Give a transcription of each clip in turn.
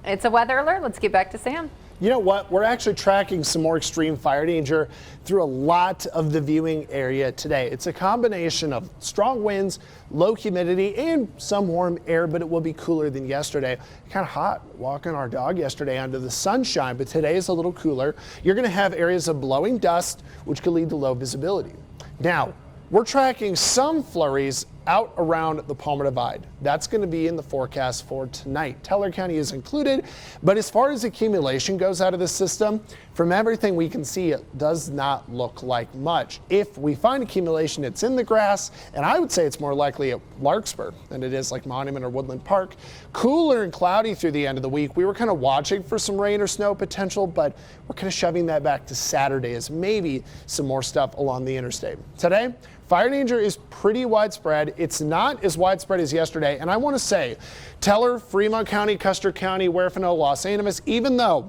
It's a weather alert. Let's get back to Sam. You know what? We're actually tracking some more extreme fire danger through a lot of the viewing area today. It's a combination of strong winds, low humidity, and some warm air, but it will be cooler than yesterday. Kind of hot walking our dog yesterday under the sunshine, but today is a little cooler. You're going to have areas of blowing dust, which could lead to low visibility. Now, we're tracking some flurries out around the Palmer Divide. That's going to be in the forecast for tonight. Teller County is included, but as far as accumulation goes out of the system, from everything we can see, it does not look like much. If we find accumulation, it's in the grass, and I would say it's more likely at Larkspur than it is like Monument or Woodland Park. Cooler and cloudy through the end of the week. We were kind of watching for some rain or snow potential, but we're kind of shoving that back to Saturday as maybe some more stuff along the interstate. Today, fire danger is pretty widespread. It's not as widespread as yesterday. And I want to say, Teller, Fremont County, Custer County, Huerfano, Los Animas, even though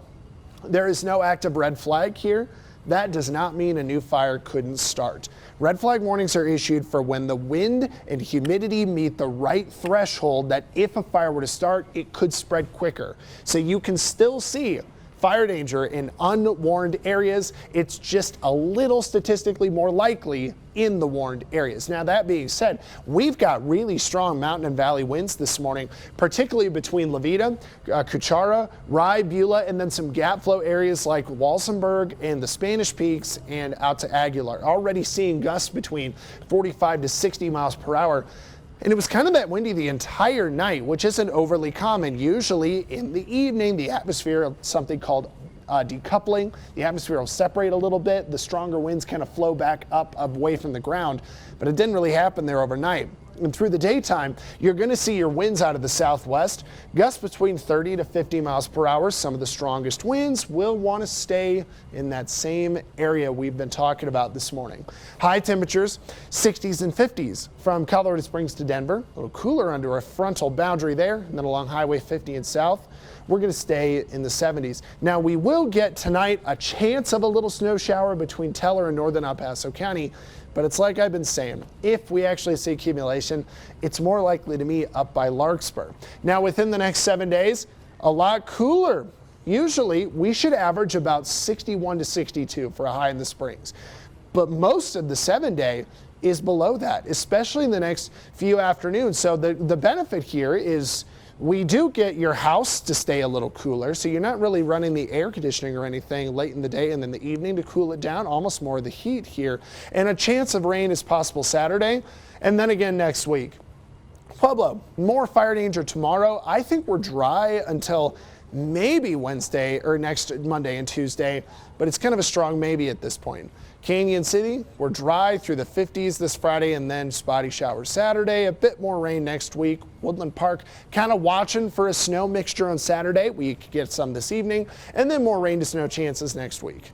there is no active red flag here, that does not mean a new fire couldn't start. Red flag warnings are issued for when the wind and humidity meet the right threshold that if a fire were to start, it could spread quicker. So you can still see fire danger in unwarned areas. It's just a little statistically more likely in the warned areas. Now, that being said, we've got really strong mountain and valley winds this morning, particularly between Veta, Cuchara, Rye, Beulah, and then some gap flow areas like Walsenburg and the Spanish Peaks and out to Aguilar. Already seeing gusts between 45 to 60 miles per hour. And it was kind of that windy the entire night, which isn't overly common. Usually in the evening, the atmosphere, something called decoupling, the atmosphere will separate a little bit. The stronger winds kind of flow back up away from the ground, but it didn't really happen there overnight. And through the daytime, you're going to see your winds out of the southwest, gusts between 30 to 50 miles per hour. Some of the strongest winds will want to stay in that same area we've been talking about this morning. High temperatures, 60s and 50s from Colorado Springs to Denver. A little cooler under a frontal boundary there, and then along Highway 50 and south. We're going to stay in the 70s. Now, we will get tonight a chance of a little snow shower between Teller and northern El Paso County. But it's like I've been saying, if we actually see accumulation, it's more likely to me up by Larkspur. Now, within the next 7 days, a lot cooler. Usually, we should average about 61 to 62 for a high in the Springs. But most of the 7-day is below that, especially in the next few afternoons. So the benefit here is we do get your house to stay a little cooler, so you're not really running the air conditioning or anything late in the day and then the evening to cool it down, almost more of the heat here. And a chance of rain is possible Saturday and then again next week. Pueblo, more fire danger tomorrow. I think we're dry until maybe Wednesday or next Monday and Tuesday, but it's kind of a strong maybe at this point. Canyon City, we're dry through the 50s this Friday and then spotty showers Saturday, a bit more rain next week. Woodland Park, kind of watching for a snow mixture on Saturday. We could get some this evening and then more rain to snow chances next week.